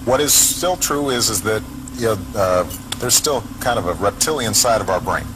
What is still true is that there's still kind of a reptilian side of our brain.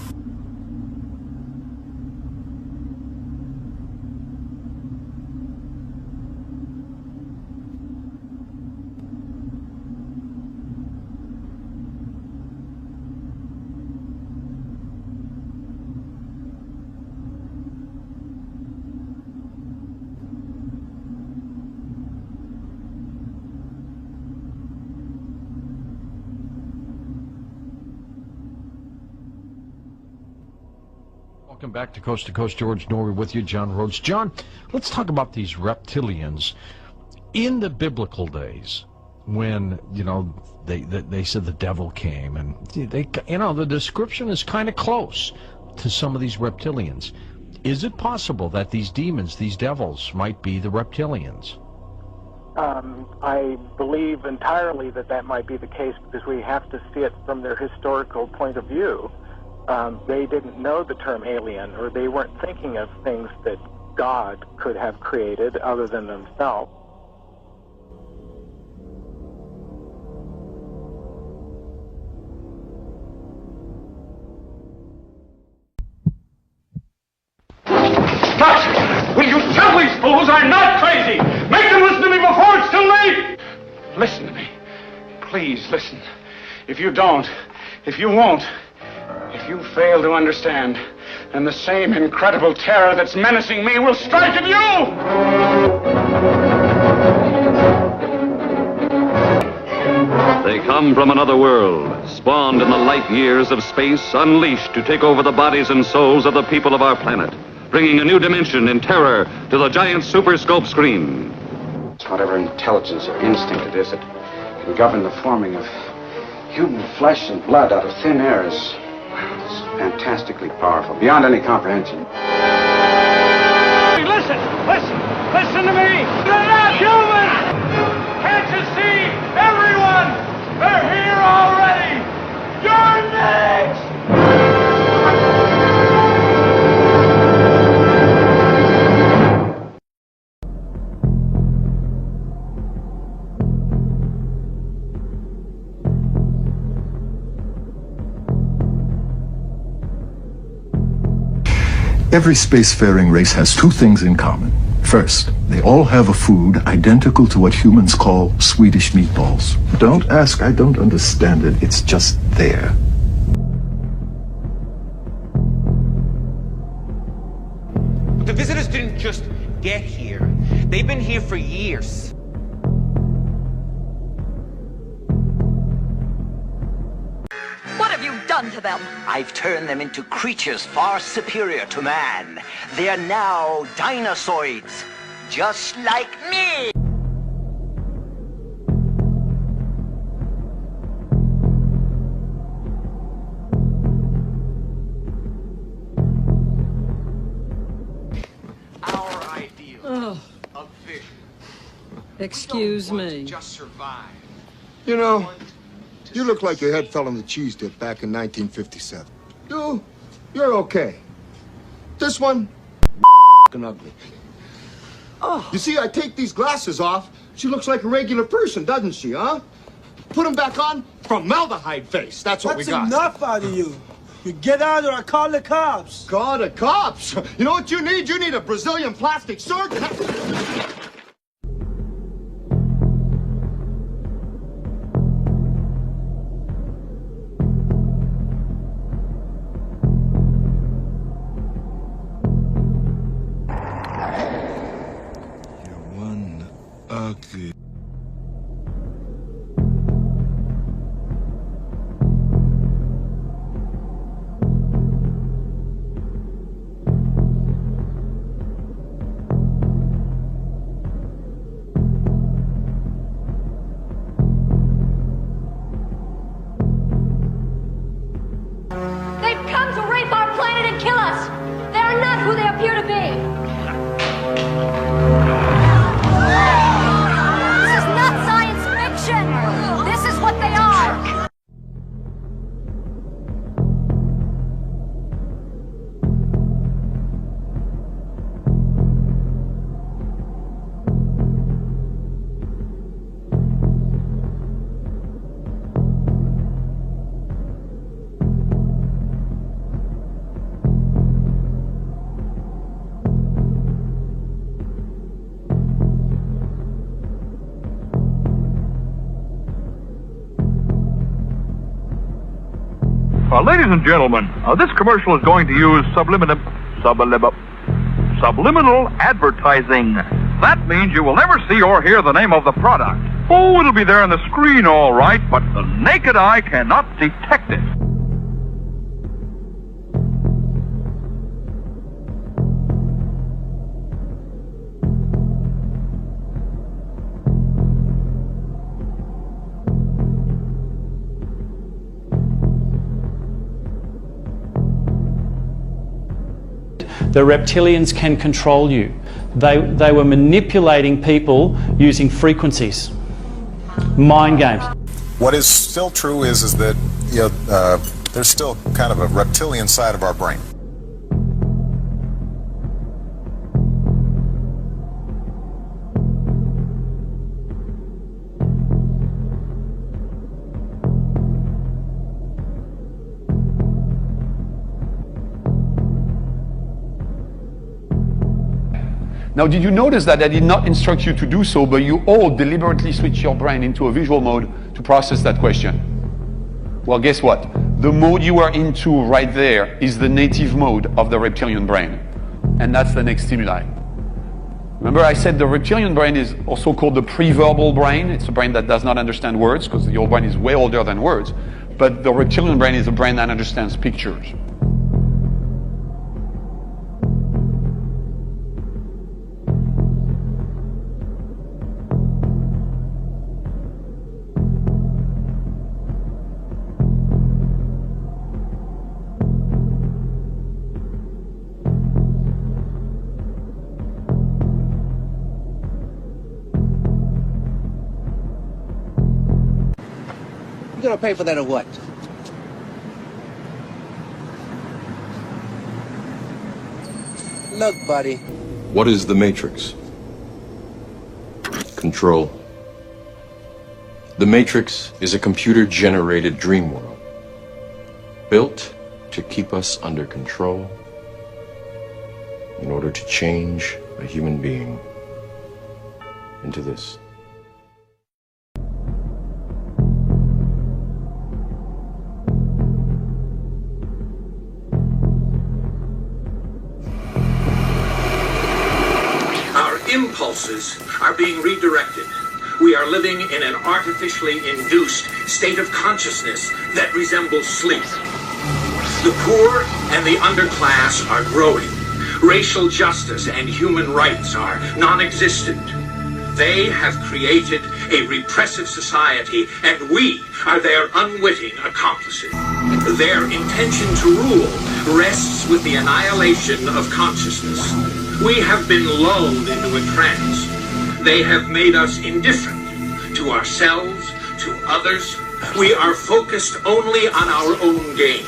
Welcome back to Coast. George Norrie with you, John Rhodes. John, let's talk about these reptilians. In the biblical days, when, they said the devil came, and the description is kind of close to some of these reptilians. Is it possible that these demons, these devils, might be the reptilians? I believe entirely that might be the case, because we have to see it from their historical point of view. They didn't know the term alien, or they weren't thinking of things that God could have created other than themselves. But will you tell these fools I'm not crazy? Make them listen to me before it's too late! Listen to me. Please listen. If you don't, if you won't, if you fail to understand, then the same incredible terror that's menacing me will strike at you! They come from another world, spawned in the light years of space, unleashed to take over the bodies and souls of the people of our planet, bringing a new dimension in terror to the giant super scope screen. Whatever intelligence or instinct it is that can govern the forming of human flesh and blood out of thin air is fantastically powerful, beyond any comprehension. Listen to me! They're not human! Can't you see? Everyone! They're here already! You're next! Every spacefaring race has two things in common. First, they all have a food identical to what humans call Swedish meatballs. Don't ask, I don't understand it. It's just there. The visitors didn't just get here. They've been here for years. What have you done to them? I've turned them into creatures far superior to man. They are now dinosaurs, just like me. Our ideal of vision. Excuse me. Just survive. You know, you look like your head fell on the cheese dip back in 1957. You're okay. This one, ugly. Oh. You see, I take these glasses off, she looks like a regular person, doesn't she, huh? Put them back on, formaldehyde face. That's what we got. That's enough out of you. You get out or I call the cops. Call the cops? You know what you need? You need a Brazilian plastic surgeon. Ugly. Ladies and gentlemen, this commercial is going to use subliminal advertising. That means you will never see or hear the name of the product. Oh, it'll be there on the screen all right, but the naked eye cannot detect it. The reptilians can control you. They were manipulating people using frequencies, mind games. What is still true is that there's still kind of a reptilian side of our brain. Now, did you notice that I did not instruct you to do so, but you all deliberately switch your brain into a visual mode to process that question? Well, guess what? The mode you are into right there is the native mode of the reptilian brain. And that's the next stimuli. Remember I said the reptilian brain is also called the pre-verbal brain. It's a brain that does not understand words, because the old brain is way older than words. But the reptilian brain is a brain that understands pictures. You gonna pay for that or what? Look, buddy. What is the Matrix? Control. The Matrix is a computer-generated dream world, built to keep us under control in order to change a human being into this. Impulses are being redirected. We are living in an artificially induced state of consciousness that resembles sleep. The poor and the underclass are growing. Racial justice and human rights are non-existent. They have created a repressive society, and we are their unwitting accomplices. Their intention to rule rests with the annihilation of consciousness. We have been lulled into a trance. They have made us indifferent to ourselves, to others. We are focused only on our own gain.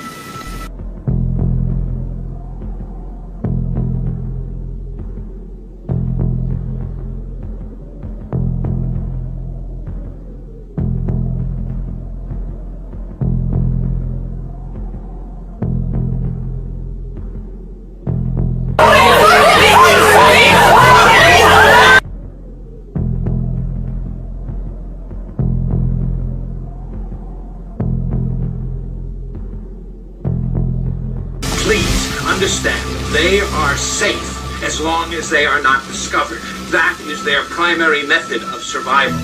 Understand, they are safe as long as they are not discovered. That is their primary method of survival.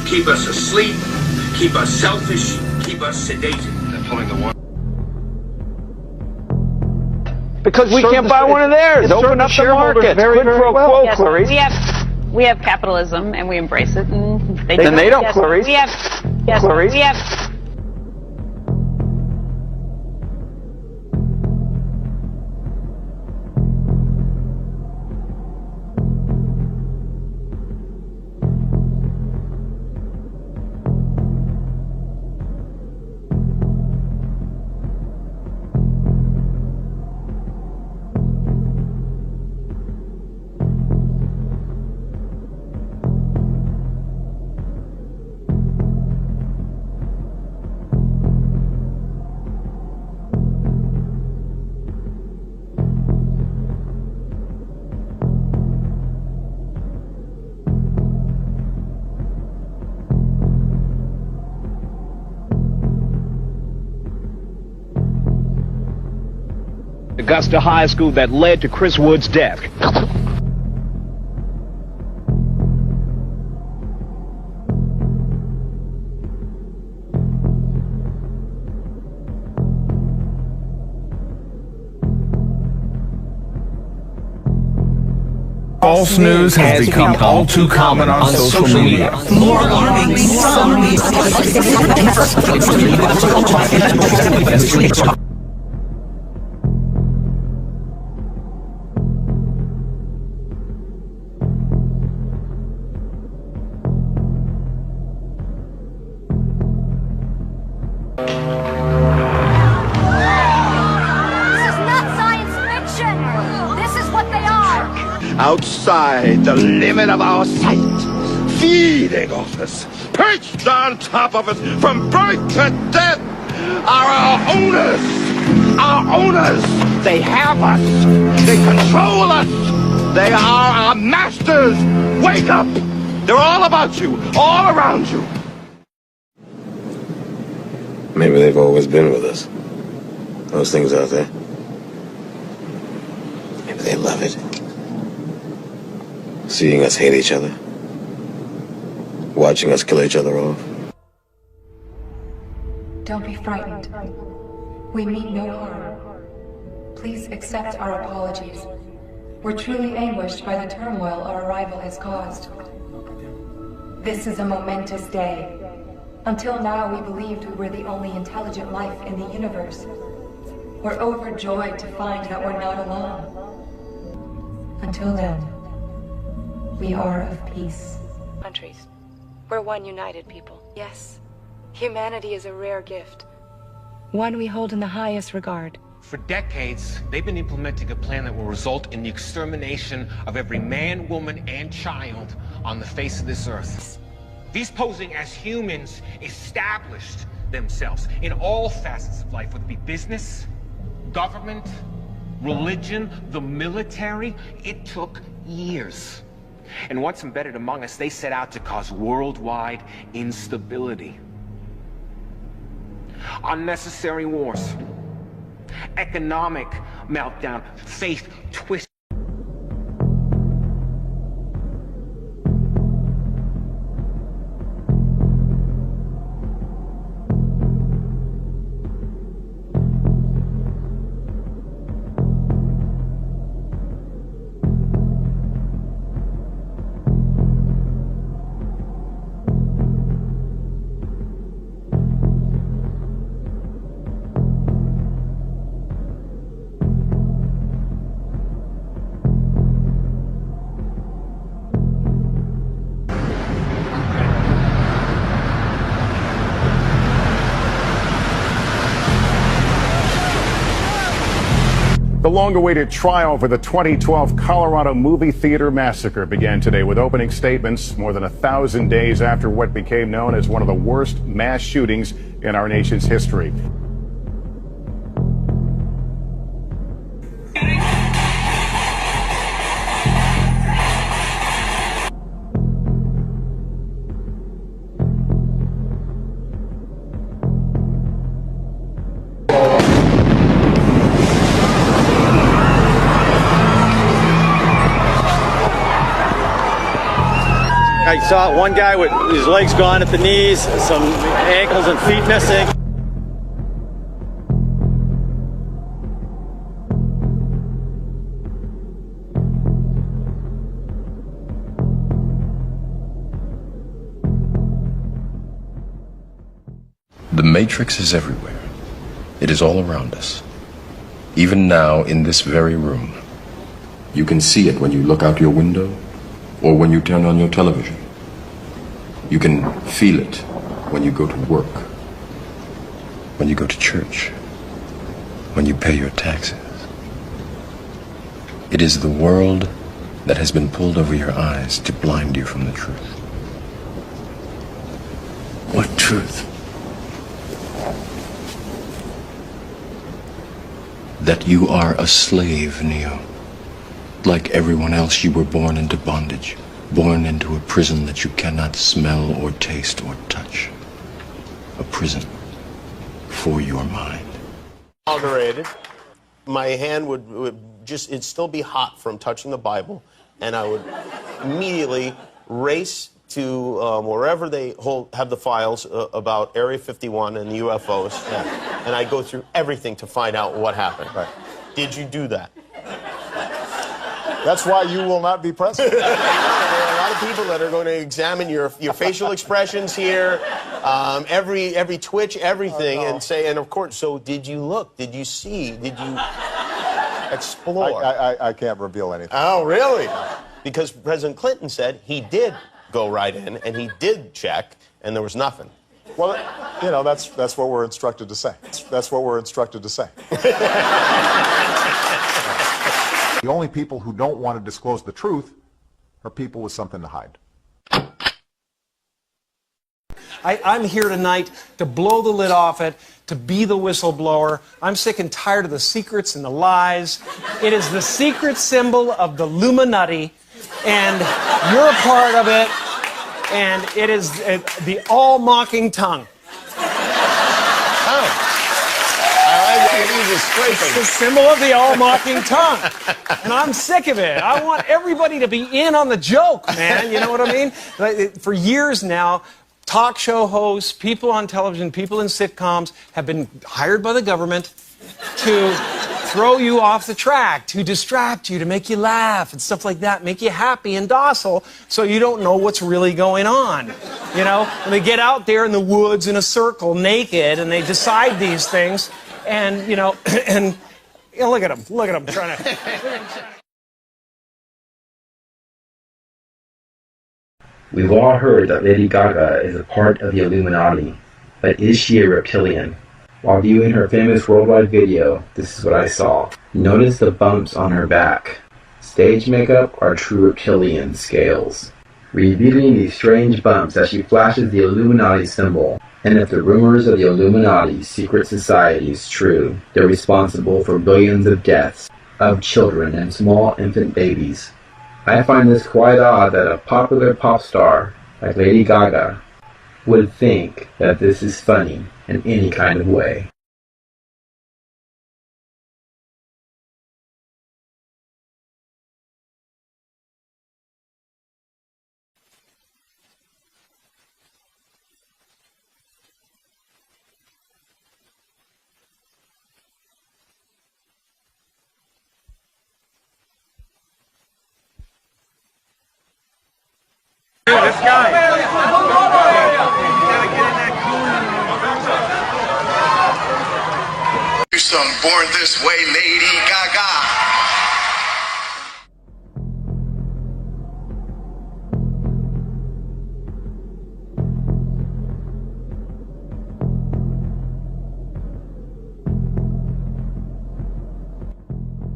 Keep us asleep, keep us selfish, keep us sedated. They're pulling the water. Because we can't buy one of theirs. Open up the market. Quid pro quo, Clarice. We have capitalism and we embrace it, and they don't, Clarice. Clarice. We have. Augusta High School that led to Chris Wood's death. False news has become all too common on social media. More alarming, some outside the limit of our sight, feeding off us, perched on top of us from birth to death, are our owners. Our owners. They have us. They control us. They are our masters. Wake up. They're all about you, all around you. Maybe they've always been with us. Those things out there. Maybe they love it. Seeing us hate each other. Watching us kill each other off. Don't be frightened. We mean no harm. Please accept our apologies. We're truly anguished by the turmoil our arrival has caused. This is a momentous day. Until now, we believed we were the only intelligent life in the universe. We're overjoyed to find that we're not alone. Until then, we are of peace. Countries. We're one united people. Yes, humanity is a rare gift. One we hold in the highest regard. For decades, they've been implementing a plan that will result in the extermination of every man, woman, and child on the face of this earth. These posing as humans established themselves in all facets of life, whether it be business, government, religion, the military. It took years. And once embedded among us, they set out to cause worldwide instability. Unnecessary wars, economic meltdown, faith twist. The long-awaited trial for the 2012 Colorado movie theater massacre began today with opening statements more than 1,000 days after what became known as one of the worst mass shootings in our nation's history. I saw one guy with his legs gone at the knees, some ankles and feet missing. The Matrix is everywhere. It is all around us. Even now, in this very room. You can see it when you look out your window or when you turn on your television. You can feel it when you go to work, when you go to church, when you pay your taxes. It is the world that has been pulled over your eyes to blind you from the truth. What truth? That you are a slave, Neo. Like everyone else, you were born into bondage, born into a prison that you cannot smell or taste or touch. A prison for your mind. Inaugurated my hand would just, it'd still be hot from touching the Bible, and I would immediately race to wherever they have the files about Area 51 and UFOs, and I'd go through everything to find out what happened. Right. Did you do that? That's why you will not be president. There are a lot of people that are going to examine your facial expressions here, every twitch, everything, and say, and of course, so did you look? Did you see? Did you explore? I can't reveal anything. Oh, really? Because President Clinton said he did go right in, and he did check, and there was nothing. Well, you know, that's what we're instructed to say. That's what we're instructed to say. The only people who don't want to disclose the truth are people with something to hide. I'm here tonight to blow the lid off it, to be the whistleblower. I'm sick and tired of the secrets and the lies. It is the secret symbol of the Illuminati, and you're a part of it, and it is the all-mocking tongue. Oh. It's the symbol of the all-mocking tongue. And I'm sick of it. I want everybody to be in on the joke, man. You know what I mean? For years now, talk show hosts, people on television, people in sitcoms have been hired by the government to throw you off the track, to distract you, to make you laugh and stuff like that, make you happy and docile so you don't know what's really going on. You know, when they get out there in the woods in a circle naked and they decide these things, and, you know, and you know, look at them trying to... We've all heard that Lady Gaga is a part of the Illuminati, but is she a reptilian? While viewing her famous worldwide video, this is what I saw. Notice the bumps on her back. Stage makeup or true reptilian scales? Revealing these strange bumps as she flashes the Illuminati symbol. And if the rumors of the Illuminati's secret society is true, they're responsible for billions of deaths of children and small infant babies. I find this quite odd that a popular pop star like Lady Gaga would think that this is funny in any kind of way. This guy. Some born this way, Lady Gaga.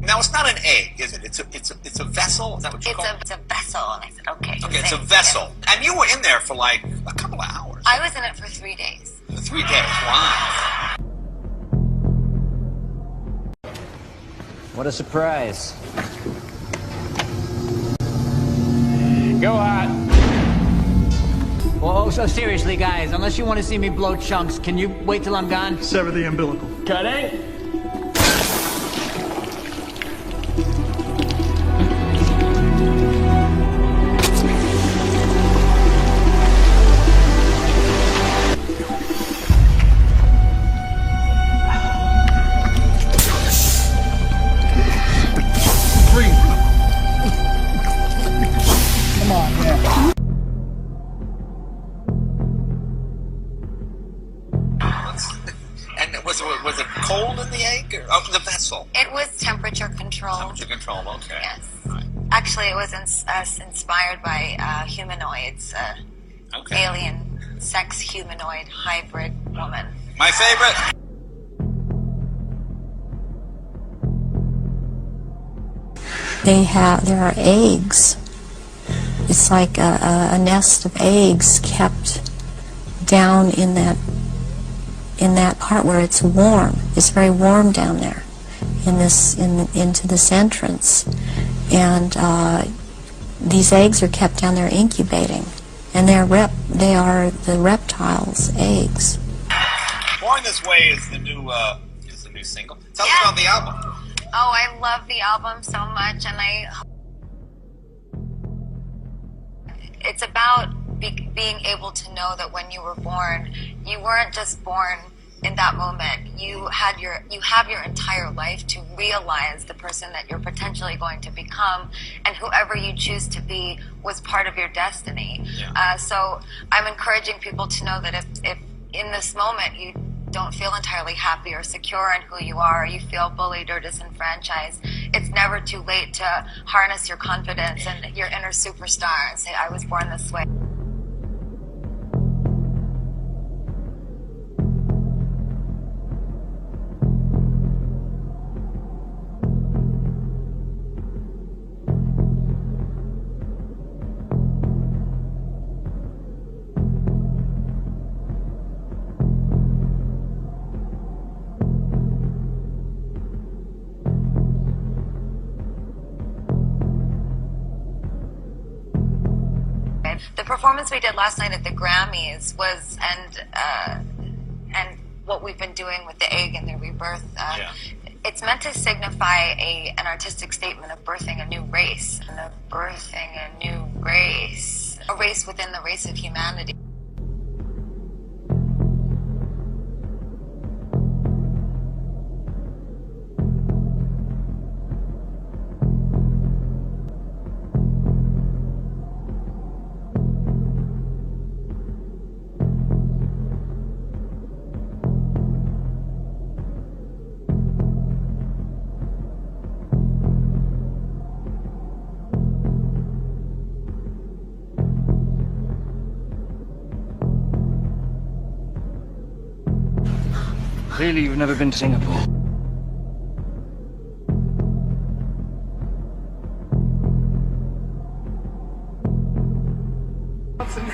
Now it's not an egg, is it? It's a vessel. Is that what you call it? It's a vessel. And I said, okay. Okay, it's a vessel. And you were in there for like a couple of hours. I was in it for 3 days. 3 days. Wow. What a surprise. Go hot. Well, so seriously, guys, unless you want to see me blow chunks, can you wait till I'm gone? Sever the umbilical. Cutting. Was it cold in the egg or the vessel? It was temperature controlled. Temperature controlled, okay. Yes. Right. Actually, it was inspired by humanoids, okay. Alien, sex humanoid hybrid woman. My favorite. There are eggs. It's like a nest of eggs kept down in that part where it's warm. It's very warm down there into this entrance, and these eggs are kept down there incubating, and they are the reptiles' eggs. Born This Way is the new single. Tell us about the album. Oh, I love the album so much, and it's about being able to know that when you were born, you weren't just born in that moment. You have your entire life to realize the person that you're potentially going to become, and whoever you choose to be was part of your destiny. Yeah. So I'm encouraging people to know that if in this moment you don't feel entirely happy or secure in who you are, or you feel bullied or disenfranchised, it's never too late to harness your confidence and your inner superstar and say, I was born this way. The performance we did last night at the Grammys was, and what we've been doing with the egg and the rebirth, it's meant to signify an artistic statement of birthing a new race, and of birthing a new race, a race within the race of humanity. Clearly, you've never been to Singapore.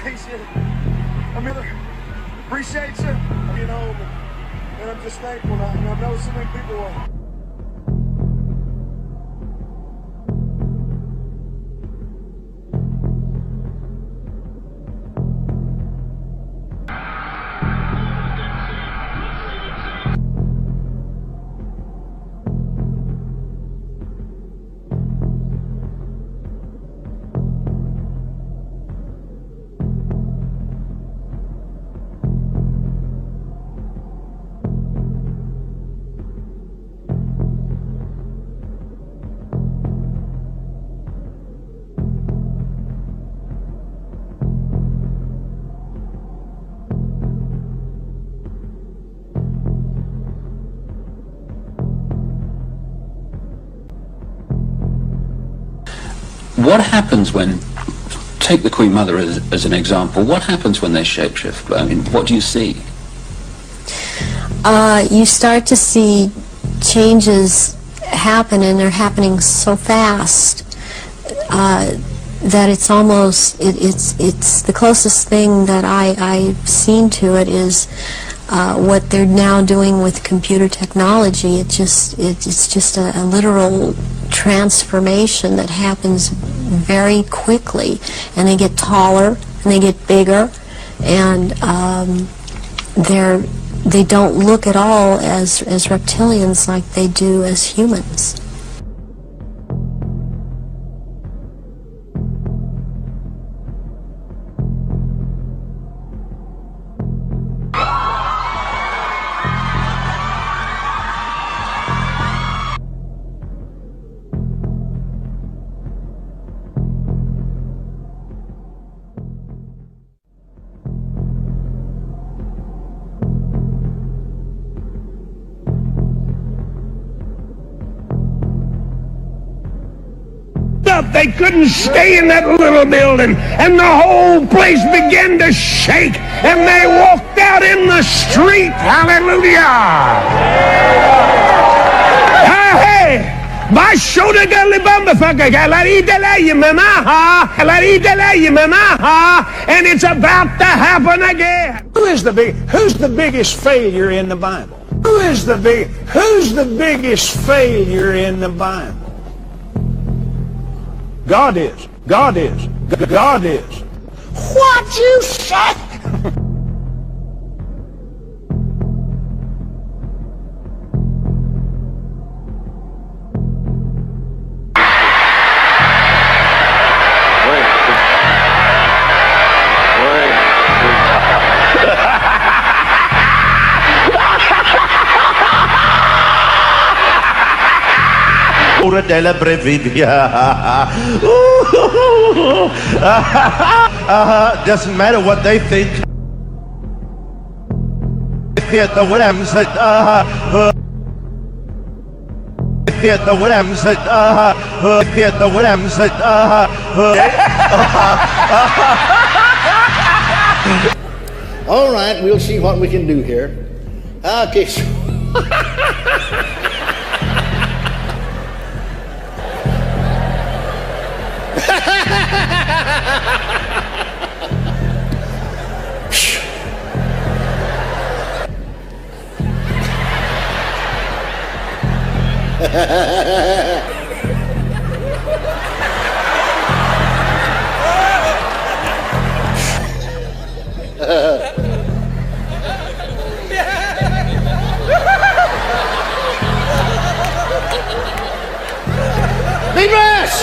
Nation. I mean, appreciate you, you know, and I'm just thankful. And I know so many people are. What happens when, take the Queen Mother as an example, what happens when they shapeshift? I mean, what do you see? You start to see changes happen, and they're happening so fast that it's almost, it's the closest thing that I've seen to it is what they're now doing with computer technology. It's just a literal transformation that happens very quickly, and they get taller and they get bigger, and they don't look at all as reptilians like they do as humans. They couldn't stay in that little building, and the whole place began to shake, and they walked out in the street. Hallelujah! Hey! Bashoda galibamba and it's about to happen again. Who's the biggest failure in the Bible? Who's the biggest failure in the Bible? God is. God is. God is. What you say? Ora della brevivia. Doesn't matter what they think. Hit the Williams. Hit the Williams. Hit the Williams. All right, we'll see what we can do here. Okay. Beavis!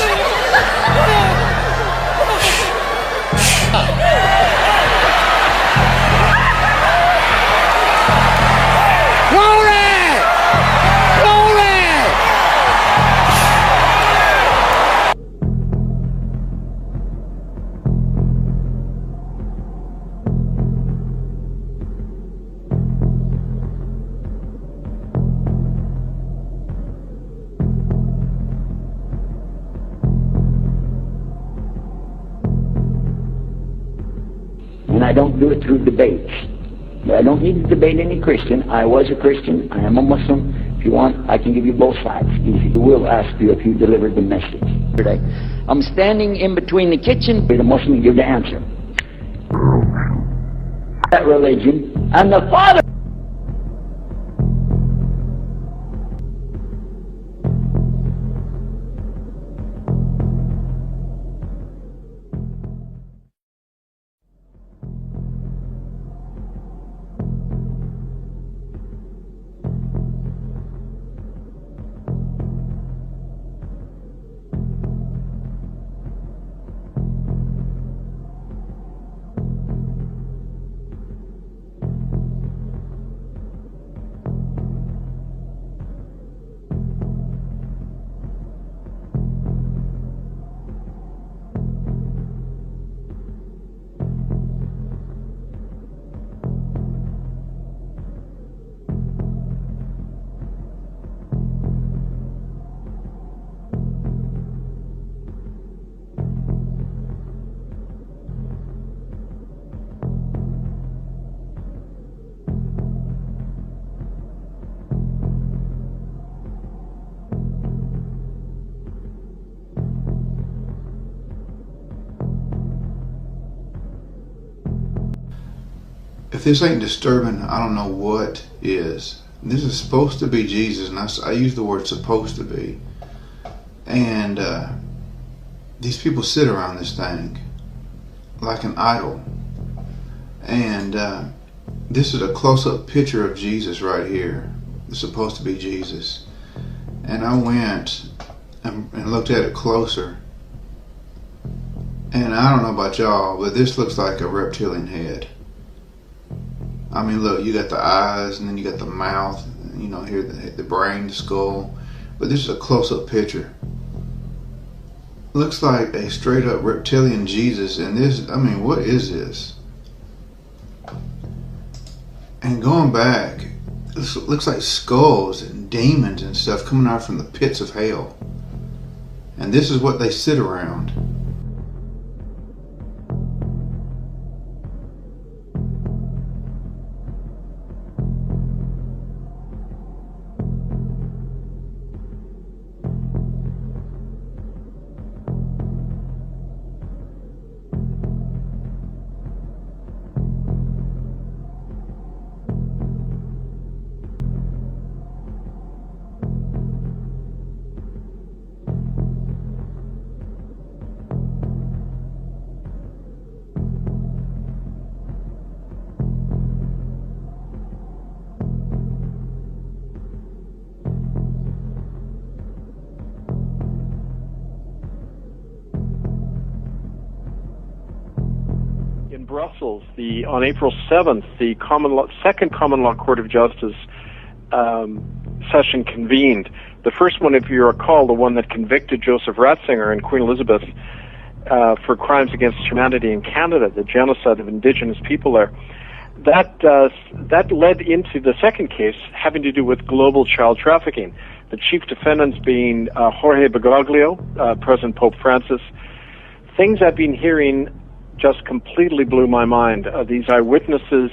And I don't do it through debates. I don't need to debate any Christian. I was a Christian. I am a Muslim. If you want, I can give you both sides. Easy. I will ask you if you delivered the message. I'm standing in between the kitchen with the Muslim give the answer. That religion and the Father. If this ain't disturbing, I don't know what is. This is supposed to be Jesus, and I use the word supposed to be. And these people sit around this thing like an idol. And this is a close-up picture of Jesus right here. It's supposed to be Jesus. And I went and looked at it closer. And I don't know about y'all, but this looks like a reptilian head. I mean, look, you got the eyes, and then you got the mouth, you know, here the brain, the skull. But this is a close-up picture. Looks like a straight-up reptilian Jesus, and this, I mean, what is this? And going back, this looks like skulls and demons and stuff coming out from the pits of hell. And this is what they sit around. Brussels, on April 7th, the second common law court of justice session convened. The first one, if you recall, the one that convicted Joseph Ratzinger and Queen Elizabeth for crimes against humanity in Canada, the genocide of Indigenous people there. That led into the second case having to do with global child trafficking. The chief defendants being Jorge Bergoglio, President Pope Francis. Things I've been hearing just completely blew my mind. These eyewitnesses,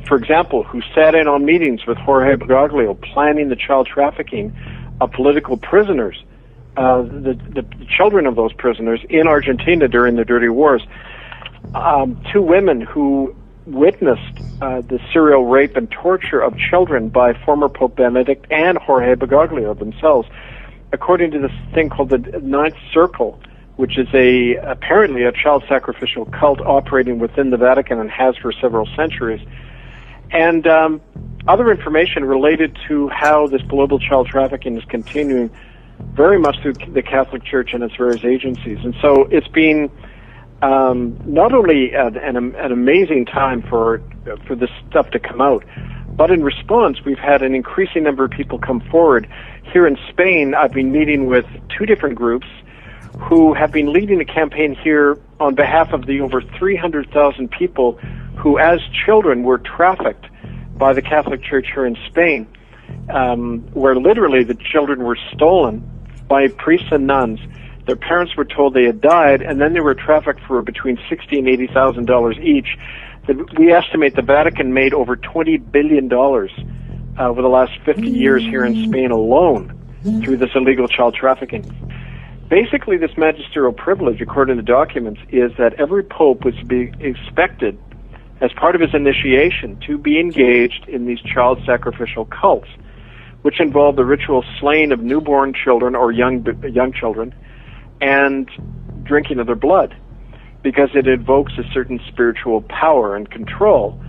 for example, who sat in on meetings with Jorge Bergoglio planning the child trafficking of political prisoners, the children of those prisoners in Argentina during the dirty wars. Two women who witnessed the serial rape and torture of children by former Pope Benedict and Jorge Bergoglio themselves, according to this thing called the Ninth Circle, which is apparently a child sacrificial cult operating within the Vatican and has for several centuries. And other information related to how this global child trafficking is continuing very much through the Catholic Church and its various agencies. And so it's been not only an amazing time for this stuff to come out, but in response, we've had an increasing number of people come forward. Here in Spain, I've been meeting with two different groups who have been leading a campaign here on behalf of the over 300,000 people who, as children, were trafficked by the Catholic Church here in Spain, where literally the children were stolen by priests and nuns. Their parents were told they had died, and then they were trafficked for between $60,000 and $80,000 each. We estimate the Vatican made over $20 billion over the last 50 years here in Spain alone through this illegal child trafficking. Basically, this magisterial privilege, according to documents, is that every pope was to be expected, as part of his initiation, to be engaged in these child sacrificial cults, which involve the ritual slaying of newborn children or young children and drinking of their blood, because it evokes a certain spiritual power and control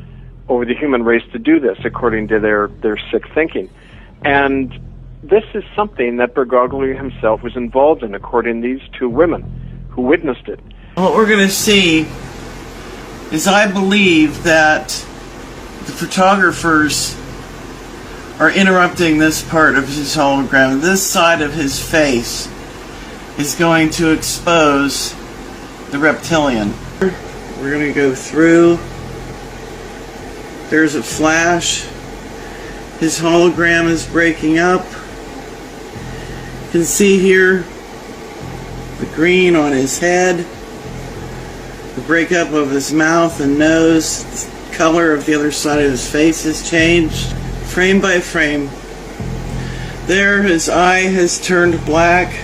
over the human race to do this, according to their sick thinking. And this is something that Bergoglio himself was involved in, according to these two women who witnessed it. What we're going to see is, I believe that the photographers are interrupting this part of his hologram. This side of his face is going to expose the reptilian. We're going to go through. There's a flash. His hologram is breaking up. You can see here the green on his head, the breakup of his mouth and nose, the color of the other side of his face has changed frame by frame. There, his eye has turned black.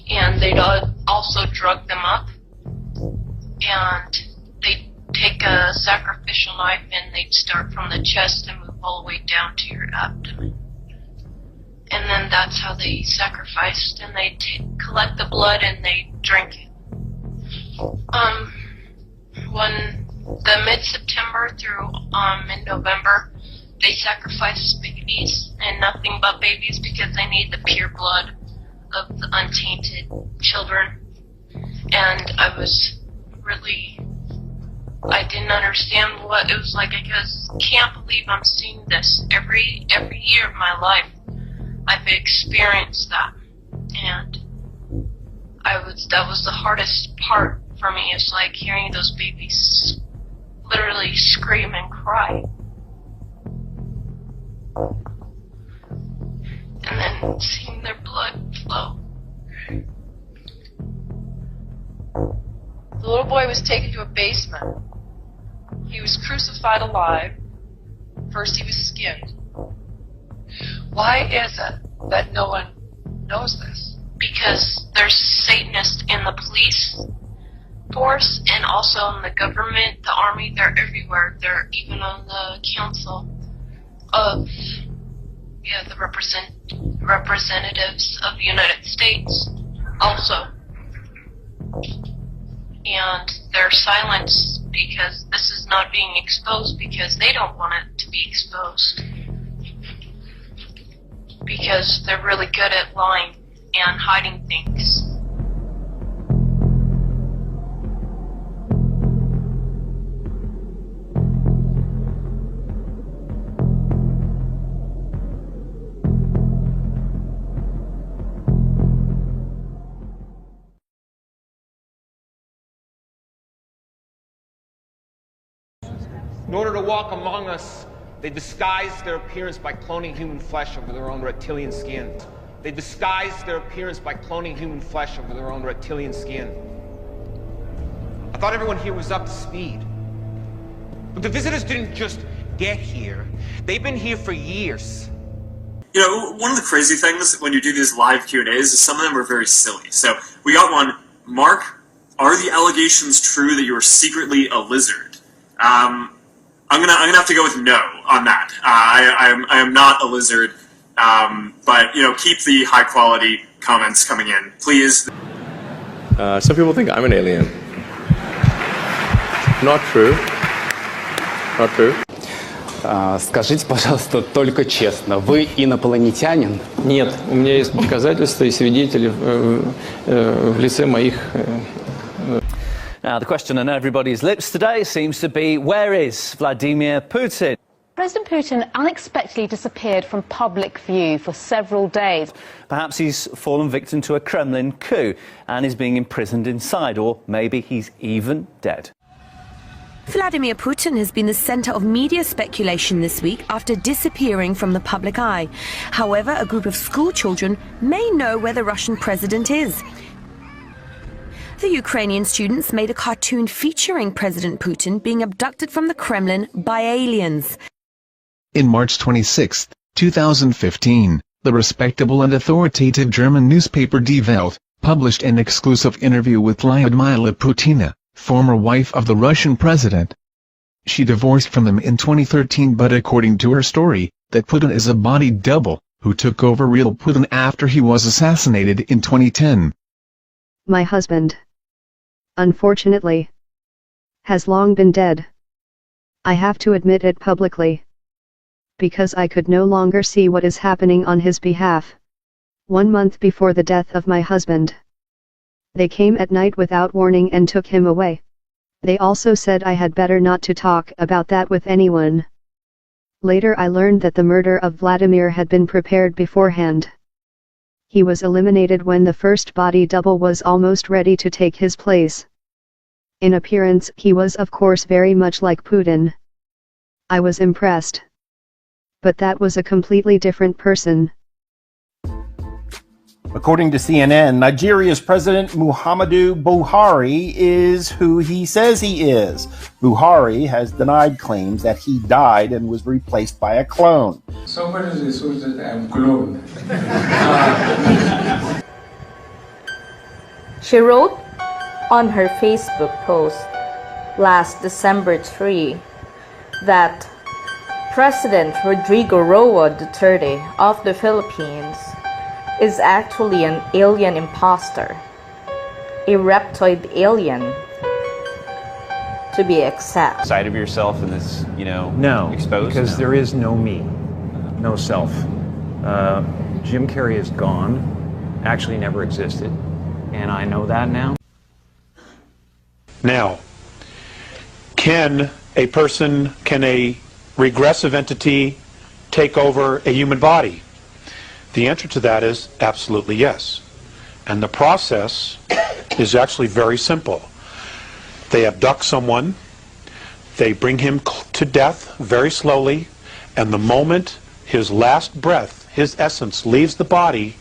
And they'd also drug them up, and they'd take a sacrificial knife and they'd start from the chest and move all the way down to your abdomen. And then that's how they sacrificed, and they'd collect the blood and they'd drink it. When the mid-September through mid-November, they sacrificed babies, and nothing but babies, because they need the pure blood of the untainted children. And I didn't understand what it was like. I just can't believe I'm seeing this every year of my life. I've experienced that, and that was the hardest part for me. It's like hearing those babies literally scream and cry, and then seeing their blood flow. The little boy was taken to a basement. He was crucified alive. First he was skinned. Why is it that no one knows this? Because there's Satanists in the police force and also in the government, the army. They're everywhere. They're even on the council of the representatives of the United States also. And they're silenced because this is not being exposed, because they don't want it to be exposed. Because they're really good at lying and hiding things. In order to walk among us, they disguised their appearance by cloning human flesh over their own reptilian skin. They disguised their appearance by cloning human flesh over their own reptilian skin. I thought everyone here was up to speed. But the visitors didn't just get here. They've been here for years. You know, one of the crazy things when you do these live Q&As is some of them are very silly. So we got one. Mark, are the allegations true that you are secretly a lizard? I'm gonna have to go with no on that. I am not a lizard. But you know, keep the high quality comments coming in, please. Some people think I'm an alien. Not true. Not true. Скажите, пожалуйста, только честно, вы инопланетянин? Нет, у меня есть доказательства и свидетели в лице моих. Now, the question on everybody's lips today seems to be, where is Vladimir Putin? President Putin unexpectedly disappeared from public view for several days. Perhaps he's fallen victim to a Kremlin coup and is being imprisoned inside, or maybe he's even dead. Vladimir Putin has been the center of media speculation this week after disappearing from the public eye. However, a group of school children may know where the Russian president is. The Ukrainian students made a cartoon featuring President Putin being abducted from the Kremlin by aliens. In March 26, 2015, the respectable and authoritative German newspaper Die Welt published an exclusive interview with Lyudmila Putina, former wife of the Russian president. She divorced from him in 2013, but according to her story, that Putin is a body double, who took over real Putin after he was assassinated in 2010. My husband, unfortunately, has long been dead. I have to admit it publicly, because I could no longer see what is happening on his behalf. 1 month before the death of my husband, they came at night without warning and took him away. They also said I had better not to talk about that with anyone. Later I learned that the murder of Vladimir had been prepared beforehand. He was eliminated when the first body double was almost ready to take his place. In appearance, he was of course very much like Putin. I was impressed. But that was a completely different person. According to CNN, Nigeria's President Muhammadu Buhari is who he says he is. Buhari has denied claims that he died and was replaced by a clone. Somebody assumes that I'm clone. She wrote on her Facebook post last December 3 that President Rodrigo Roa Duterte of the Philippines is actually an alien imposter, a reptoid alien, to be exact. Side of yourself in this, you know, No, exposed? because No. there is no me, no self. Jim Carrey is gone, actually never existed, and I know that now. Now, can a regressive entity take over a human body? The answer to that is absolutely yes. And the process is actually very simple. They abduct someone, they bring him to death very slowly, and the moment his last breath, his essence, leaves the body,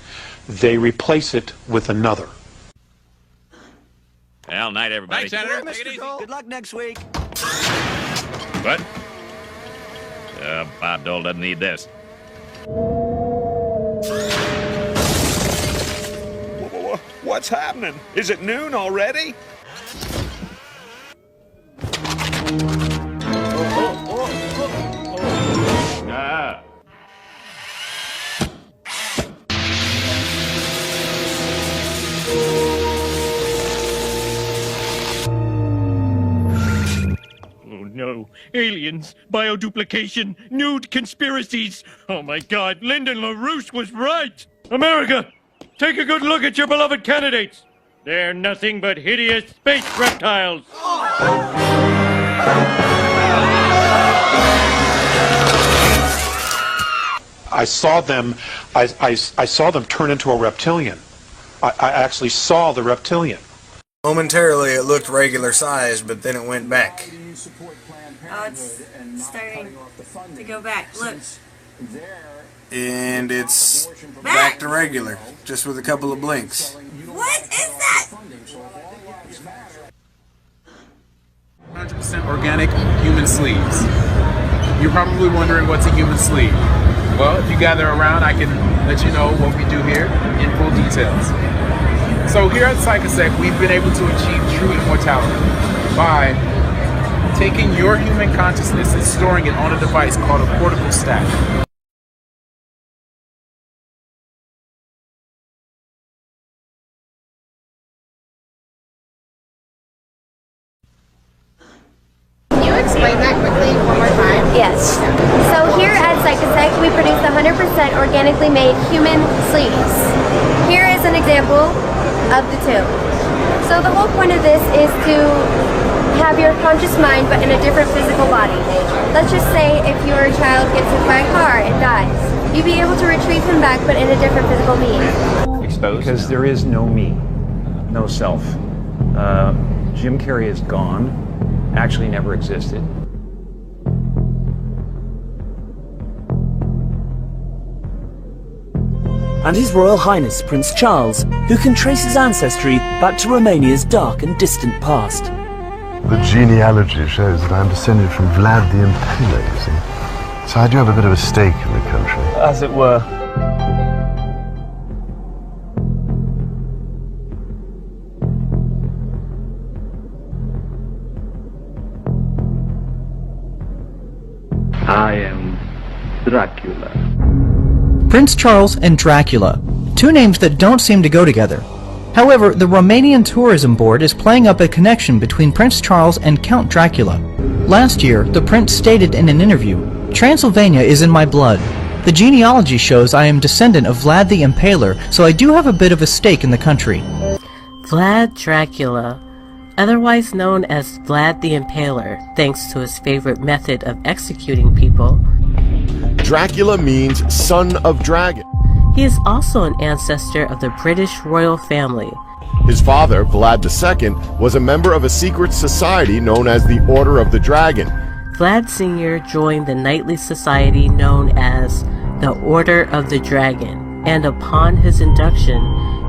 they replace it with another. Well, night, everybody. Thanks, Senator. Take it easy. Good luck next week. What? Bob Dole doesn't need this. What's happening? Is it noon already? Ah. Oh no. Aliens, bioduplication, nude conspiracies. Oh my God, Lyndon LaRouche was right. America, take a good look at your beloved candidates. They're nothing but hideous space reptiles. I saw them turn into a reptilian. I actually saw the reptilian. Momentarily it looked regular sized, but then it went back. Oh, it's starting to go back. Look. And it's back to regular, just with a couple of blinks. What is that? 100% organic human sleeves. You're probably wondering what's a human sleeve. Well, if you gather around, I can let you know what we do here in full details. So here at Psychosec, we've been able to achieve true immortality by taking your human consciousness and storing it on a device called a cortical stack. Can you explain that quickly one more time? Yes. So here at Psychosec, we produce 100% organically made human sleeves. Here is an example of the two. So the whole point of this is to have your conscious mind but in a different physical body. Let's just say if your child gets hit by a car and dies, you'd be able to retrieve him back but in a different physical being. Exposed? Because there is no me, no self. Jim Carrey is gone, actually never existed. And His Royal Highness Prince Charles, who can trace his ancestry back to Romania's dark and distant past. The genealogy shows that I'm descended from Vlad the Impaler, you see. So I do have a bit of a stake in the country. As it were. I am Dracula. Prince Charles and Dracula, two names that don't seem to go together. However, the Romanian Tourism Board is playing up a connection between Prince Charles and Count Dracula. Last year, the prince stated in an interview, "Transylvania is in my blood. The genealogy shows I am descendant of Vlad the Impaler, so I do have a bit of a stake in the country." Vlad Dracula, otherwise known as Vlad the Impaler, thanks to his favorite method of executing people. Dracula means son of dragon. He is also an ancestor of the British royal family. His father, Vlad II, was a member of a secret society known as the Order of the Dragon. Vlad Sr. joined the knightly society known as the Order of the Dragon, and upon his induction,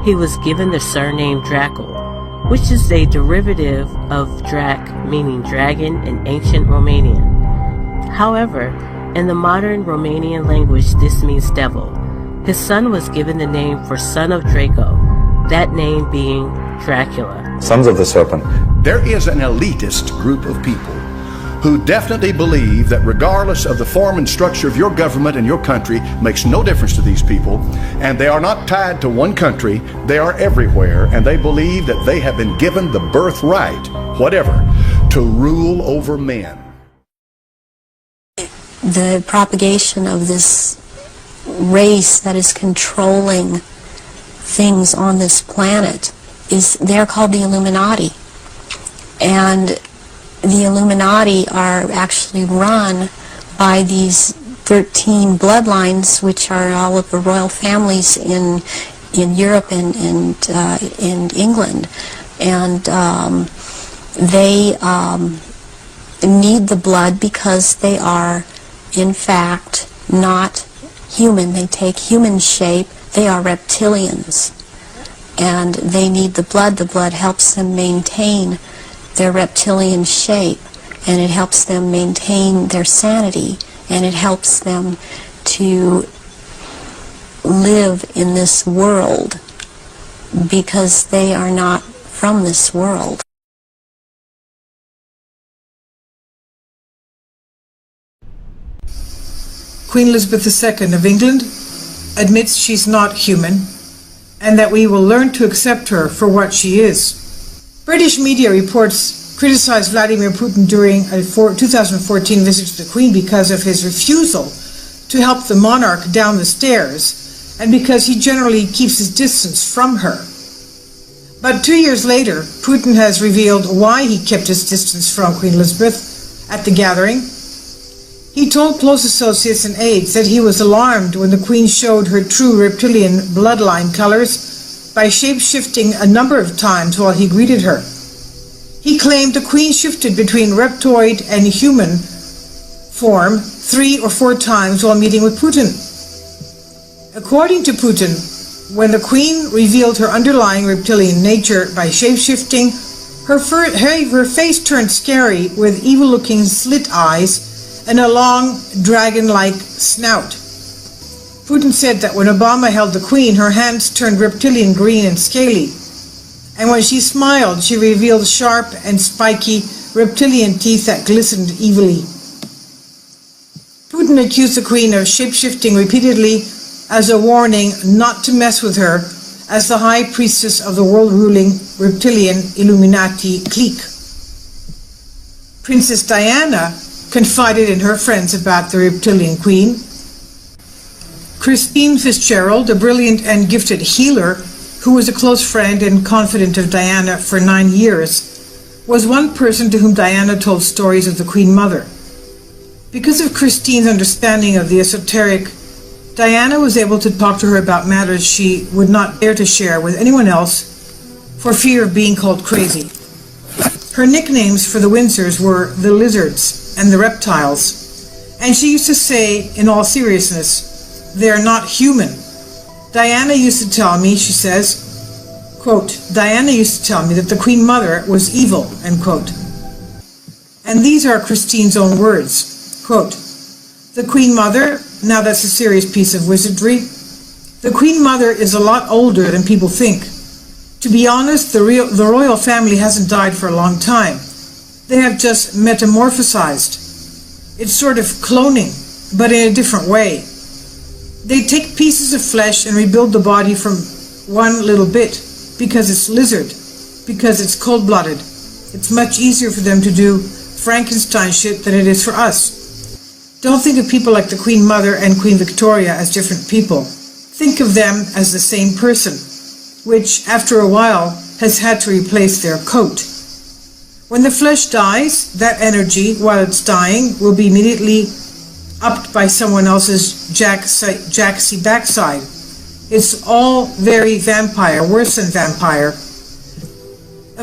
he was given the surname Dracul, which is a derivative of Drac, meaning dragon in ancient Romanian. However, in the modern Romanian language, this means devil. His son was given the name for son of Draco, that name being Dracula. Sons of the Serpent. There is an elitist group of people who definitely believe that regardless of the form and structure of your government and your country makes no difference to these people, and they are not tied to one country, they are everywhere, and they believe that they have been given the birthright, whatever, to rule over men. The propagation of this race that is controlling things on this planet they're called the Illuminati. And the Illuminati are actually run by these 13 bloodlines, which are all of the royal families in Europe and in England. And they need the blood because they are, in fact, not human. They take human shape. They are reptilians. And they need the blood. The blood helps them maintain their reptilian shape, and it helps them maintain their sanity, and it helps them to live in this world because they are not from this world. Queen Elizabeth II of England admits she's not human and that we will learn to accept her for what she is. British media reports criticized Vladimir Putin during a 2014 visit to the Queen because of his refusal to help the monarch down the stairs and because he generally keeps his distance from her. But 2 years later, Putin has revealed why he kept his distance from Queen Elizabeth at the gathering. He told close associates and aides that he was alarmed when the Queen showed her true reptilian bloodline colors by shape-shifting a number of times while he greeted her. He claimed the queen shifted between reptoid and human form 3 or 4 times while meeting with Putin. According to Putin, when the queen revealed her underlying reptilian nature by shape-shifting, her face turned scary with evil-looking slit eyes and a long, dragon-like snout. Putin said that when Obama held the queen, her hands turned reptilian green and scaly, and when she smiled, she revealed sharp and spiky reptilian teeth that glistened evilly. Putin accused the queen of shape-shifting repeatedly as a warning not to mess with her as the high priestess of the world-ruling reptilian Illuminati clique. Princess Diana confided in her friends about the reptilian queen. Christine Fitzgerald, a brilliant and gifted healer who was a close friend and confidant of Diana for 9 years, was one person to whom Diana told stories of the Queen Mother. Because of Christine's understanding of the esoteric, Diana was able to talk to her about matters she would not dare to share with anyone else for fear of being called crazy. Her nicknames for the Windsors were the Lizards and the Reptiles, and she used to say, in all seriousness, "They're not human." Diana used to tell me, she says, quote, "Diana used to tell me that the Queen Mother was evil," end quote. And these are Christine's own words, quote, "The Queen Mother," now that's a serious piece of wizardry, "the Queen Mother is a lot older than people think. To be honest, the royal family hasn't died for a long time. They have just metamorphosized. It's sort of cloning, but in a different way. They take pieces of flesh and rebuild the body from one little bit, because it's lizard, because it's cold-blooded. It's much easier for them to do Frankenstein shit than it is for us. Don't think of people like the Queen Mother and Queen Victoria as different people. Think of them as the same person, which, after a while, has had to replace their coat. When the flesh dies, that energy, while it's dying, will be immediately upped by someone else's jacksy backside. It's all very vampire, worse than vampire.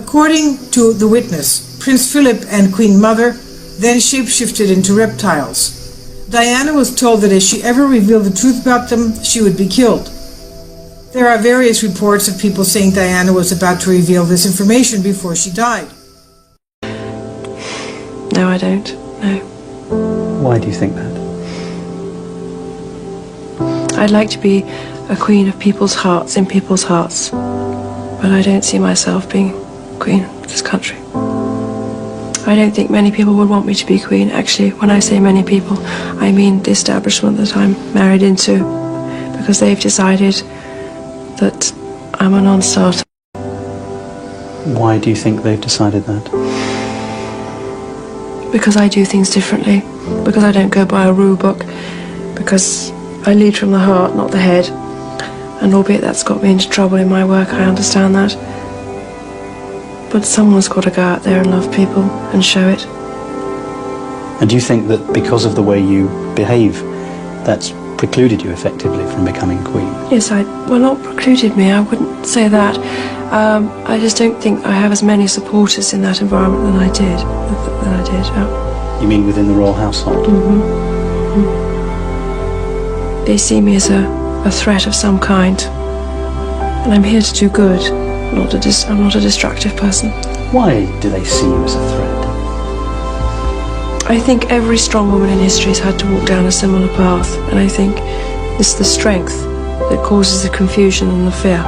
According to the witness, Prince Philip and Queen Mother then shapeshifted into reptiles. Diana was told that if she ever revealed the truth about them, she would be killed. There are various reports of people saying Diana was about to reveal this information before she died. No, I don't. No. Why do you think that? I'd like to be a queen of people's hearts, in people's hearts. But I don't see myself being queen of this country. I don't think many people would want me to be queen. Actually, when I say many people, I mean the establishment that I'm married into, because they've decided that I'm a non-starter. Why do you think they've decided that? Because I do things differently, because I don't go by a rule book, because I lead from the heart, not the head. And albeit that's got me into trouble in my work, I understand that. But someone's got to go out there and love people and show it. And do you think that because of the way you behave, that's precluded you effectively from becoming queen? Yes, well, not precluded me, I wouldn't say that. I just don't think I have as many supporters in that environment than I did. You mean within the royal household? They see me as a threat of some kind. And I'm here to do good. I'm not a destructive person. Why do they see you as a threat? I think every strong woman in history has had to walk down a similar path, and I think it's the strength that causes the confusion and the fear.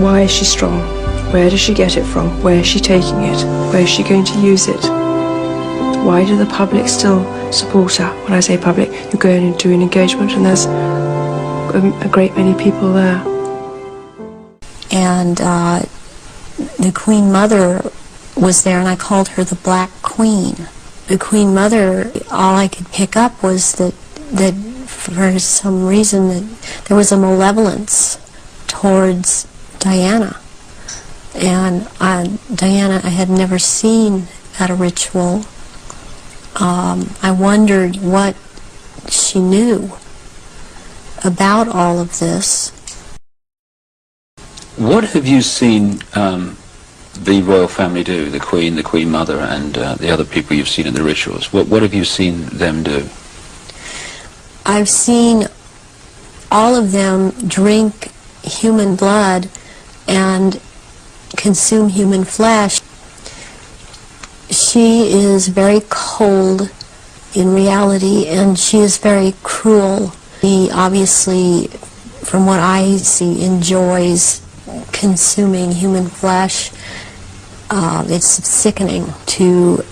Why is she strong? Where does she get it from? Where is she taking it? Where is she going to use it? Why do the public still support her? When I say public, you go in and do an engagement and there's a great many people there. And the Queen Mother was there, and I called her the Black Queen. The Queen Mother, all I could pick up was that for some reason that there was a malevolence towards Diana. And Diana I had never seen at a ritual. I wondered what she knew about all of this. What have you seen the royal family do, the Queen Mother, and the other people you've seen in the rituals? What have you seen them do? I've seen all of them drink human blood and consume human flesh. She is very cold in reality, and she is very cruel. She obviously, from what I see, enjoys consuming human flesh. It's sickening to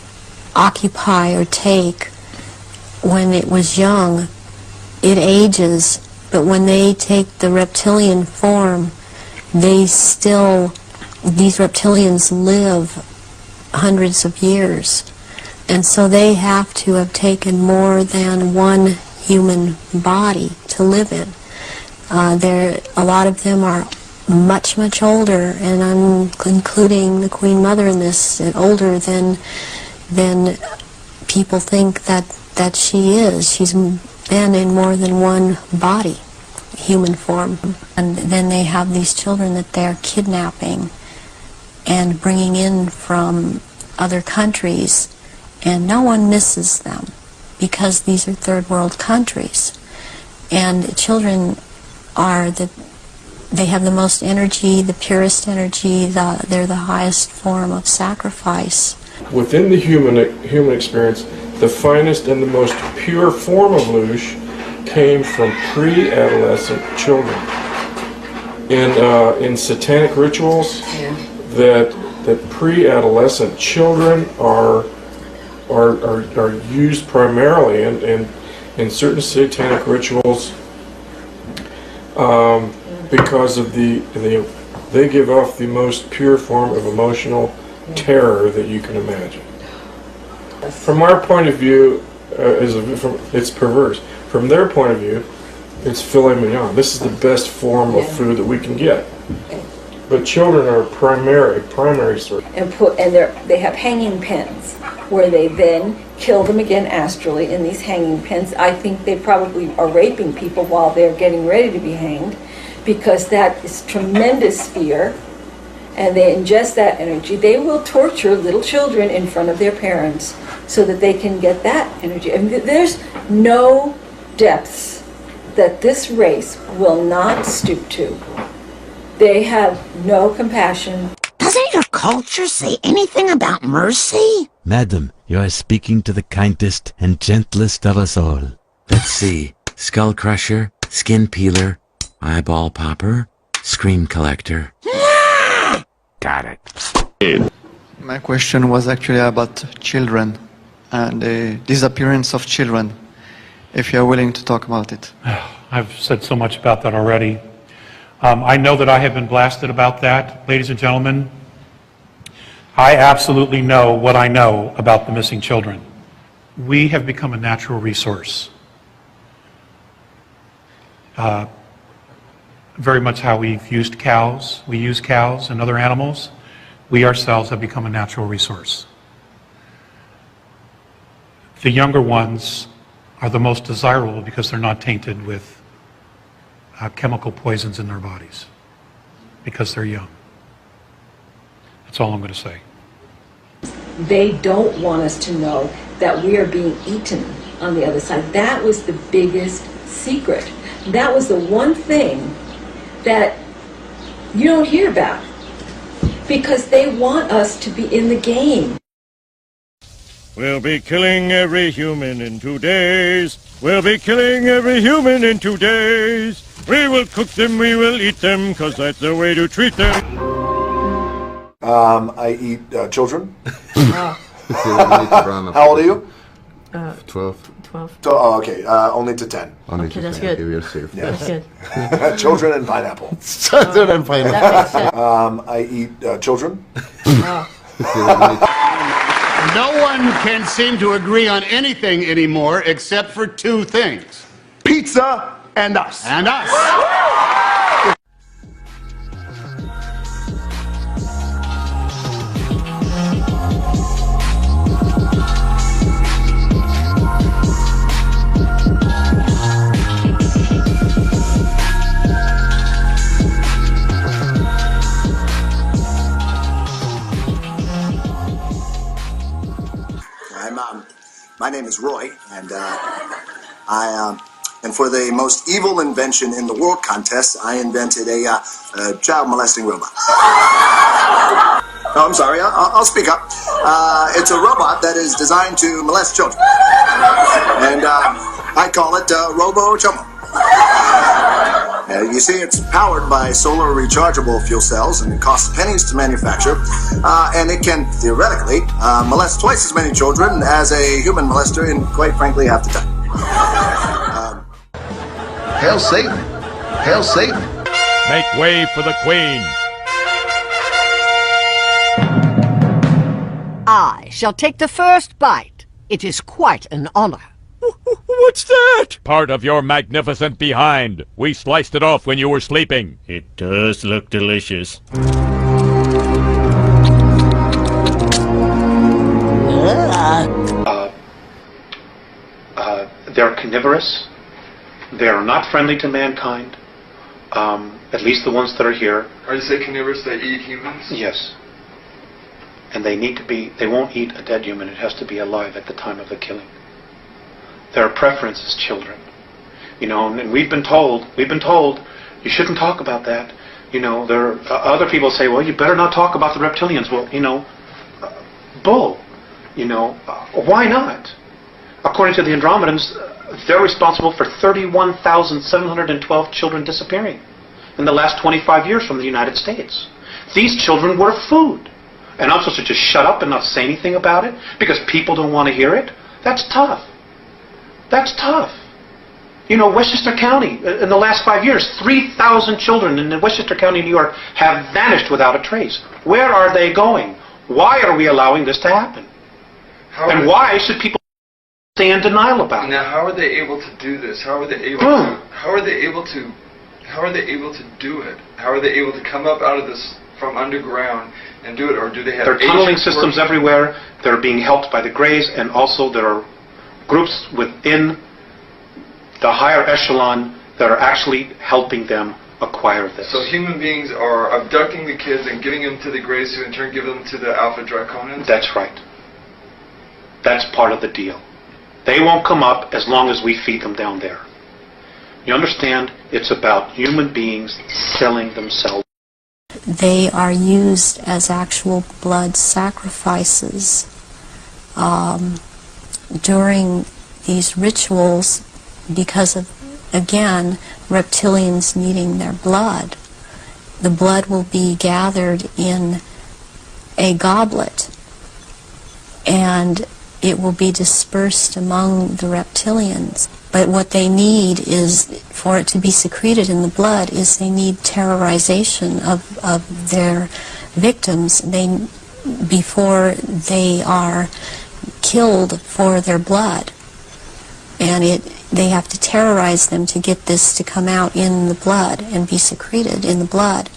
occupy or take. When it was young, it ages, but when they take the reptilian form, these reptilians live hundreds of years. And so they have to have taken more than one human body to live in. A lot of them are much, much older, and I'm including the Queen Mother in this, older than people think that she is. She's been in more than one body, human form. And then they have these children that they're kidnapping and bringing in from other countries, and no one misses them because these are third world countries. And children they have the most energy, the purest energy, they're the highest form of sacrifice. Within the human experience, the finest and the most pure form of Lush came from pre-adolescent children. In satanic rituals, that pre-adolescent children are used primarily in certain satanic rituals because of they give off the most pure form of emotional terror that you can imagine. From our point of view, it's perverse. From their point of view, it's filet mignon. This is the best form of food that we can get. But children are primary source. And they have hanging pens where they then kill them again astrally in these hanging pens. I think they probably are raping people while they're getting ready to be hanged, because that is tremendous fear, and they ingest that energy. They will torture little children in front of their parents so that they can get that energy. I mean, there's no depths that this race will not stoop to. They have no compassion. Doesn't your culture say anything about mercy? Madam, you are speaking to the kindest and gentlest of us all. Let's see. Skull crusher, skin peeler, eyeball popper, scream collector. Got it. My question was actually about children and the disappearance of children, if you're willing to talk about it. I've said so much about that already. I know that I have been blasted about that. Ladies and gentlemen, I absolutely know what I know about the missing children. We have become a natural resource. Very much how we've used cows. We use cows and other animals. We ourselves have become a natural resource. The younger ones are the most desirable because they're not tainted with chemical poisons in their bodies, because they're young. That's all I'm going to say. They don't want us to know that we are being eaten on the other side. That was the biggest secret. That was the one thing that you don't hear about, because they want us to be in the game. We'll be killing every human in 2 days. We'll be killing every human in 2 days. We will cook them, we will eat them, 'cause that's the way to treat them. I eat children. How old are you? 12. 12. Oh, okay. Only to 10. Only okay, to that's 10. good. Okay, we are safe. Yes. That's good. Children and pineapple. Children and pineapple. I eat children. No one can seem to agree on anything anymore except for two things. Pizza and us. And us. My name is Roy, and and for the most evil invention in the world contest, I invented a child molesting robot. Oh, I'm sorry, I'll speak up. It's a robot that is designed to molest children. And I call it Robo Chomo. You see, it's powered by solar rechargeable fuel cells, and it costs pennies to manufacture. And it can, theoretically, molest twice as many children as a human molester in, quite frankly, half the time. Hail Satan! Hail Satan! Make way for the Queen! I shall take the first bite. It is quite an honor. What's that? Part of your magnificent behind. We sliced it off when you were sleeping. It does look delicious. They're carnivorous. They are not friendly to mankind. At least the ones that are here. Are you say carnivorous, they eat humans? Yes. And they need to be, they won't eat a dead human. It has to be alive at the time of the killing. Their preference is children. You know, and we've been told, you shouldn't talk about that. You know, there are other people say, well, you better not talk about the reptilians. Well, you know, bull. You know, why not? According to the Andromedans, they're responsible for 31,712 children disappearing in the last 25 years from the United States. These children were food. And I'm supposed to just shut up and not say anything about it because people don't want to hear it? That's tough. That's tough. You know, Westchester County, in the last 5 years, 3,000 children in Westchester County, New York, have vanished without a trace. Where are they going? Why are we allowing this to happen? And why should people stay in denial about it? Now, how are they able to do this? How are they able to? How are they able to? How are they able to do it? How are they able to come up out of this from underground and do it, or do they have? There are tunneling systems everywhere. They're being helped by the Greys, and also there are groups within the higher echelon that are actually helping them acquire this. So human beings are abducting the kids and giving them to the Greys, who in turn give them to the Alpha Draconans? That's right. That's part of the deal. They won't come up as long as we feed them down there. You understand? It's about human beings selling themselves. They are used as actual blood sacrifices. During these rituals, because of, again, reptilians needing their blood, the blood will be gathered in a goblet, and it will be dispersed among the reptilians. But what they need is, for it to be secreted in the blood, is they need terrorization of their victims before they are killed for their blood. And they have to terrorize them to get this to come out in the blood and be secreted in the blood.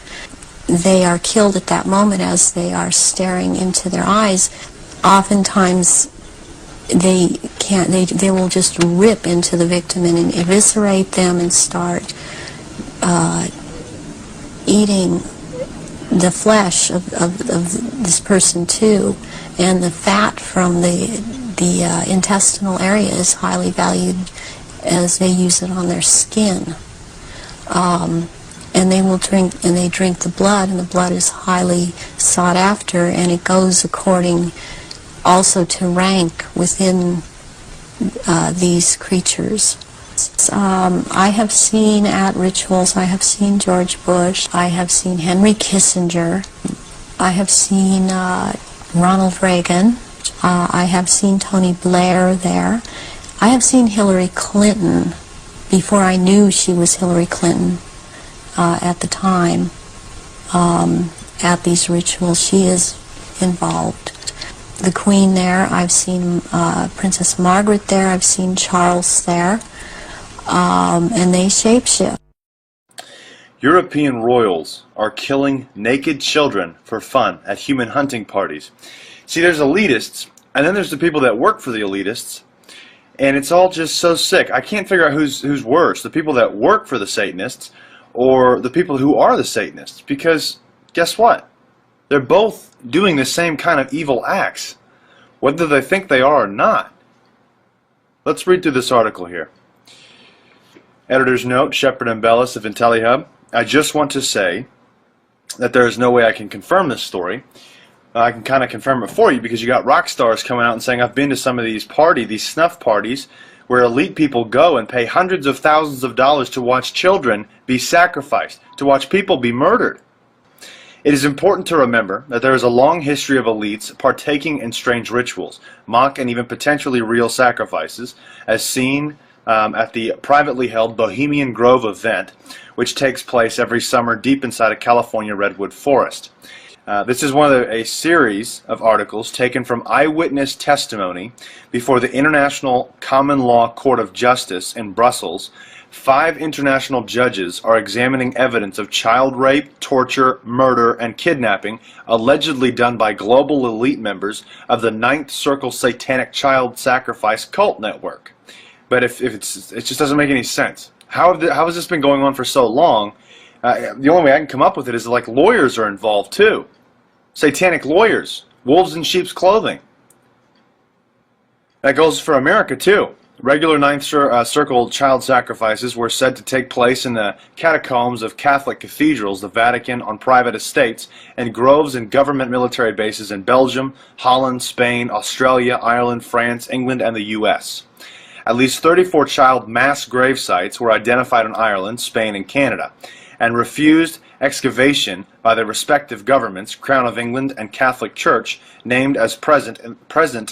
They are killed at that moment as they are staring into their eyes. Oftentimes they will just rip into the victim and eviscerate them and start eating the flesh of this person too. And the fat from the intestinal area is highly valued, as they use it on their skin. And they will drink the blood, and the blood is highly sought after, and it goes according also to rank within these creatures. I have seen at rituals, I have seen George Bush, I have seen Henry Kissinger, I have seen Ronald Reagan, I have seen Tony Blair there, I have seen Hillary Clinton before I knew she was Hillary Clinton at the time. At these rituals, she is involved. The Queen there, I've seen Princess Margaret there, I've seen Charles there, and they shapeshift. European royals are killing naked children for fun at human hunting parties. See, there's elitists, and then there's the people that work for the elitists, and it's all just so sick. I can't figure out who's worse, the people that work for the Satanists or the people who are the Satanists, because guess what? They're both doing the same kind of evil acts. whether they think they are or not. Let's read through this article here. Editor's note, Shepard and Bellis of IntelliHub. I just want to say that there is no way I can confirm this story. I can kind of confirm it for you because you got rock stars coming out and saying, I've been to some of these snuff parties where elite people go and pay hundreds of thousands of dollars to watch children be sacrificed, to watch people be murdered. It is important to remember that there is a long history of elites partaking in strange rituals, mock and even potentially real sacrifices, as seen at the privately held Bohemian Grove event, which takes place every summer deep inside a California redwood forest. This is one of a series of articles taken from eyewitness testimony before the International Common Law Court of Justice in Brussels. 5 international judges are examining evidence of child rape, torture, murder, and kidnapping allegedly done by global elite members of the Ninth Circle Satanic Child Sacrifice Cult Network. But it just doesn't make any sense. How has this been going on for so long? The only way I can come up with it is like lawyers are involved too. Satanic lawyers, wolves in sheep's clothing. That goes for America too. Regular Ninth Circle child sacrifices were said to take place in the catacombs of Catholic cathedrals, the Vatican, on private estates, and groves and government military bases in Belgium, Holland, Spain, Australia, Ireland, France, England, and the U.S. At least 34 child mass grave sites were identified in Ireland, Spain, and Canada, and refused excavation by the respective governments, Crown of England and Catholic Church, named as present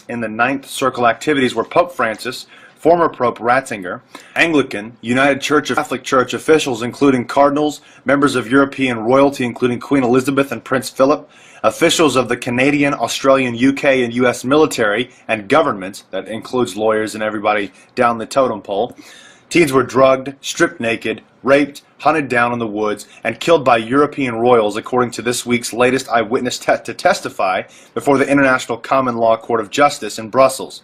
in the Ninth Circle activities were Pope Francis, former Pope Ratzinger, Anglican, United Church of Catholic Church officials including cardinals, members of European royalty including Queen Elizabeth and Prince Philip, officials of the Canadian, Australian, UK, and US military and governments, that includes lawyers and everybody down the totem pole. Teens were drugged, stripped naked, raped, hunted down in the woods, and killed by European royals, according to this week's latest eyewitness to testify before the International Common Law Court of Justice in Brussels.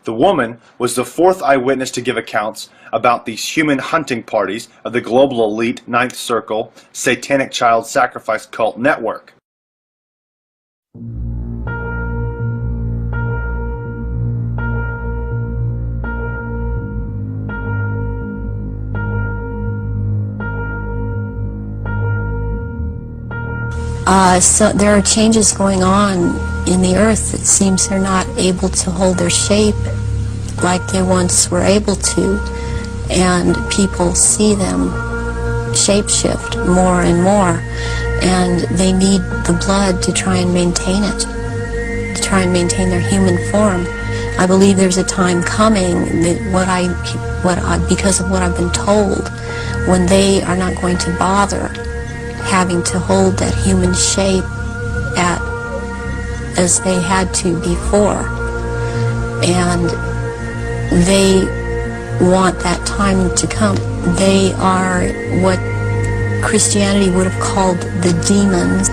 The woman was the 4th eyewitness to give accounts about these human hunting parties of the global elite Ninth Circle Satanic Child Sacrifice Cult Network. So there are changes going on in the earth. It seems they're not able to hold their shape like they once were able to, and people see them shapeshift more and more, and they need the blood to try and maintain it, to try and maintain their human form. I believe there's a time coming that because of what I've been told, when they are not going to bother having to hold that human shape as they had to before, and they want that time to come. They are what Christianity would have called the demons.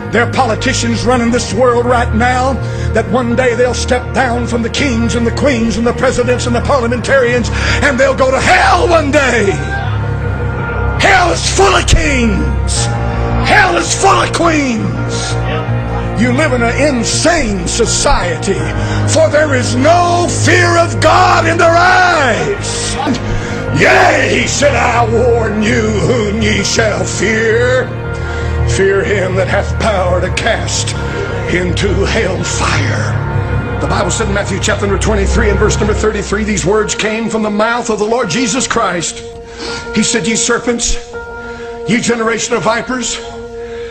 There are politicians running this world right now that one day they'll step down from the kings and the queens and the presidents and the parliamentarians, and they'll go to hell one day. Hell is full of kings. Hell is full of queens. You live in an insane society, for there is no fear of God in their eyes. Yea, he said, I warn you whom ye shall fear. Fear him that hath power to cast into hell fire. The Bible said in Matthew chapter number 23 and verse number 33, these words came from the mouth of the Lord Jesus Christ. He said, ye serpents, ye generation of vipers,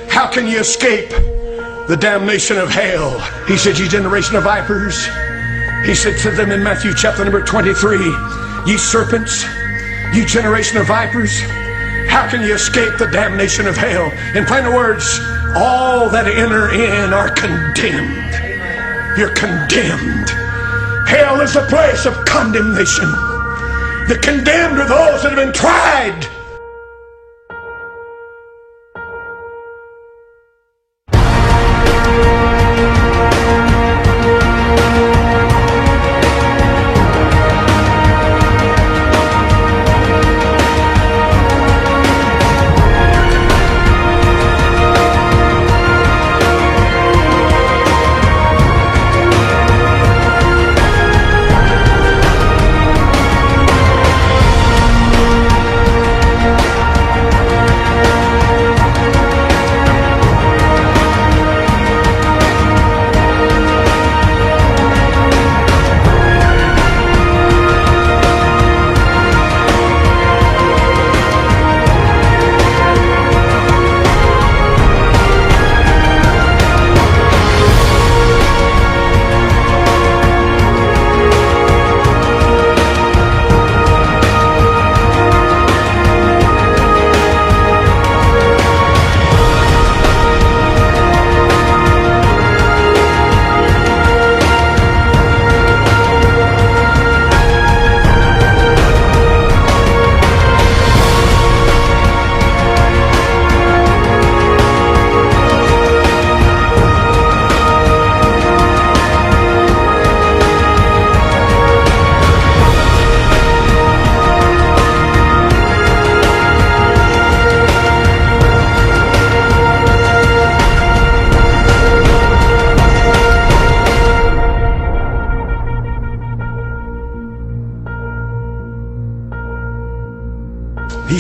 how can ye escape the damnation of hell? He said, ye generation of vipers. He said to them in Matthew chapter number 23, ye serpents, ye generation of vipers, how can you escape the damnation of hell? In plain words, all that enter in are condemned. You're condemned. Hell is a place of condemnation. The condemned are those that have been tried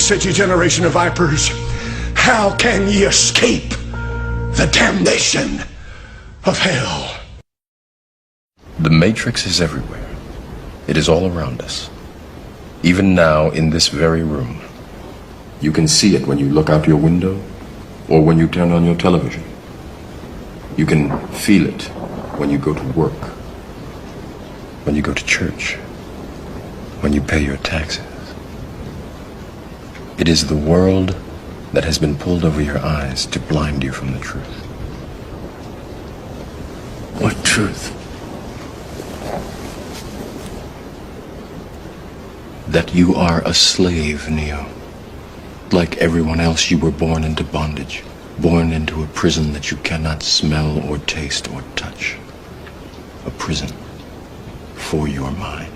sit ye generation of vipers? How can ye escape the damnation of hell? The Matrix is everywhere. It is all around us. Even now, in this very room. You can see it when you look out your window or when you turn on your television. You can feel it when you go to work, when you go to church, when you pay your taxes. It is the world that has been pulled over your eyes to blind you from the truth. What truth? That you are a slave, Neo. Like everyone else, you were born into bondage, born into a prison that you cannot smell or taste or touch. A prison for your mind.